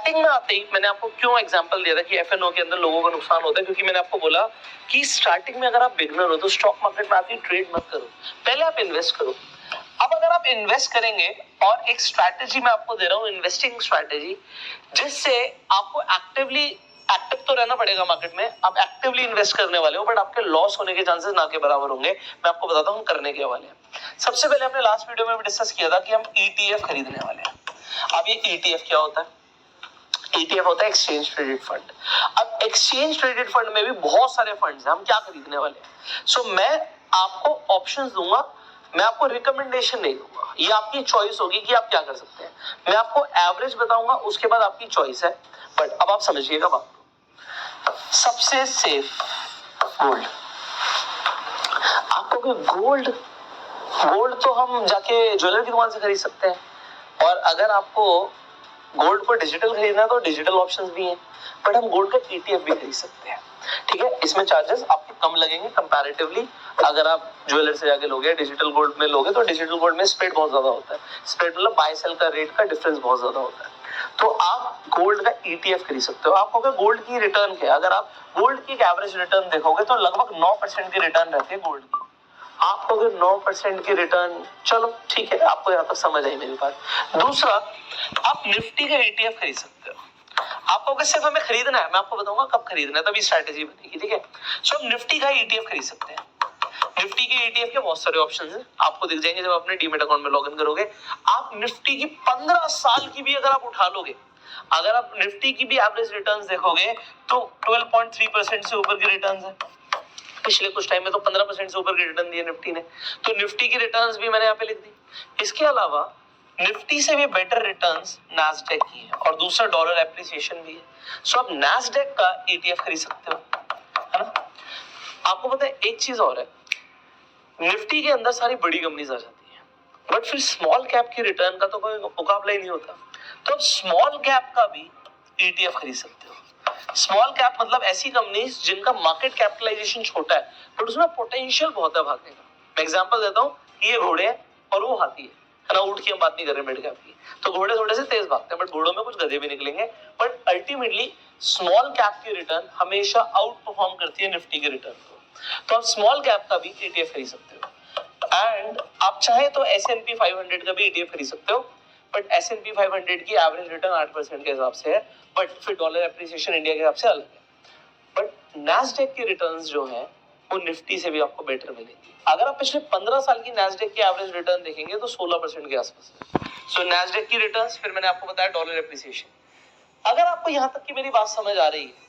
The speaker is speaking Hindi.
स्टार्टिंग में आते ही मैंने आपको क्यों एग्जांपल दिया था कि एफएनओ के अंदर लोगों को नुकसान होता है, क्योंकि मैंने आपको बोला कि स्टार्टिंग में अगर आप बिगनर हो तो स्टॉक मार्केट में आके ट्रेड मत करो, पहले आप इन्वेस्ट करो। अब अगर आप इन्वेस्ट करेंगे, और एक स्ट्रैटेजी मैं आपको दे रहा हूं, इन्वेस्टिंग स्ट्रैटेजी, जिससे आपको एक्टिव तो रहना पड़ेगा मार्केट में, आप एक्टिवली इन्वेस्ट करने वाले हो, बट आपके लॉस होने के चांसेस ना के बराबर होंगे। मैं आपको बताता हूं करने के वाले हैं। सबसे पहले हमने लास्ट वीडियो में भी डिस्कस किया था कि हम ईटीएफ खरीदने वाले हैं। अब ये ईटीएफ क्या होता है? ईटीएफ होता है एक्सचेंज ट्रेडेड फंड। अब एक्सचेंज ट्रेडेड फंड में भी बहुत सारे फंड्स हैं, हम क्या खरीदने वाले हैं? सो मैं आपको ऑप्शंस दूंगा, मैं आपको रिकमेंडेशन नहीं दूंगा, ये आपकी चॉइस होगी कि आप क्या कर सकते हैं। मैं आपको एवरेज बताऊंगा, उसके बाद आपकी चॉइस है। बट अब आप समझिएगा बात, सबसे सेफ गोल्ड। आपको गोल्ड तो हम जाके ज्वेलर की दुकान से खरीद सकते हैं, और अगर आपको गोल्ड को डिजिटल खरीदना है तो डिजिटल ऑप्शंस भी हैं, बट हम गोल्ड का ईटीएफ भी खरीद सकते हैं। ठीक है, इसमें चार्जेस आपके कम लगेंगे कंपैरेटिवली। अगर आप ज्वेलर से जाके लोगे, डिजिटल गोल्ड में लोगे, तो डिजिटल गोल्ड में स्प्रेड बहुत ज्यादा होता है। स्प्रेड मतलब बाय सेल का रेट का डिफरेंस बहुत ज्यादा होता है। तो आप गोल्ड का ईटीएफ खरीद सकते हो। आपको अगर गोल्ड की रिटर्न क्या, अगर आप गोल्ड की एवरेज रिटर्न देखोगे तो लगभग 9% की रिटर्न रहती है गोल्ड की। आपको अगर 9% की रिटर्न, चलो ठीक है, आपको यहाँ तक समझ आई मेरी बात। दूसरा, आप निफ्टी का ईटीएफ खरीद सकते हो। आपको अगर सिर्फ हमें खरीदना है, मैं आपको बताऊंगा कब खरीदना है, तभी स्ट्रैटेजी बनेगी। ठीक है, सो हम निफ्टी का ईटीएफ खरीद सकते हैं। निफ्टी के ईटीएफ के बहुत सारे ऑप्शंस हैं, आपको दिख जाएंगे जब अपने डीमेट अकाउंट में लॉगिन करोगे। आप निफ्टी की 15 साल की भी अगर आप उठा लोगे, अगर आप निफ्टी की भी एवरेज रिटर्न्स देखोगे तो 12.3% से ऊपर की रिटर्न्स है। पिछले कुछ टाइम में तो 15% से ऊपर की रिटर्न दी है निफ्टी ने, तो निफ्टी की रिटर्न्स भी मैंने यहाँ पे लिख दी। इसके अलावा निफ्टी से भी बेटर रिटर्न्स नैस्डैक की है, और दूसरा डॉलर एप्रिसिएशन भी है। सो आप नैस्डैक का ईटीएफ खरीद सकते हो, है ना। आपको पता है एक चीज और है, निफ्टी के अंदर सारी बड़ी कंपनीज आ जाती है, बट फिर स्मॉल कैप की रिटर्न का तो कोई मुकाबला ही नहीं होता। तो आप स्मॉल कैप का भी ईटीएफ खरीद सकते हो। स्मॉल कैप मतलब ऐसी कंपनीज जिनका मार्केट कैपिटलाइजेशन छोटा है, बट उसमें पोटेंशियल बहुत है भागने का। मैं एग्जांपल देता हूँ, ये घोड़े है और वो हाथी है ना। ऊंट की हम बात नहीं कर रहे मिड कैप की, तो घोड़े थोड़े से तेज भागते हैं, बट घोड़ों में कुछ गधे भी निकलेंगे। बट अल्टीमेटली स्मॉल कैप की रिटर्न हमेशा आउट परफॉर्म करती है निफ्टी की रिटर्न को। तो आप स्मॉल कैप का भी ईटीएफ खरीद सकते हो, एंड आप चाहे तो S&P 500 का भी ईटीएफ खरीद सकते हो। बट S&P 500 की एवरेज रिटर्न 8% के हिसाब से है, बट फिर डॉलर एप्रिसिएशन इंडिया के हिसाब से अलग है। बट नैस्डैक की रिटर्न्स जो है वो निफ्टी से भी आपको बेटर मिलेगी। अगर आप पिछले 15 साल की नैस्डैक की एवरेज रिटर्न देखेंगे तो 16% के आसपास है। सो नैस्डैक की रिटर्न्स, फिर मैंने आपको बताया डॉलर एप्रिसिएशन। अगर आपको यहां तक की मेरी बात समझ आ रही है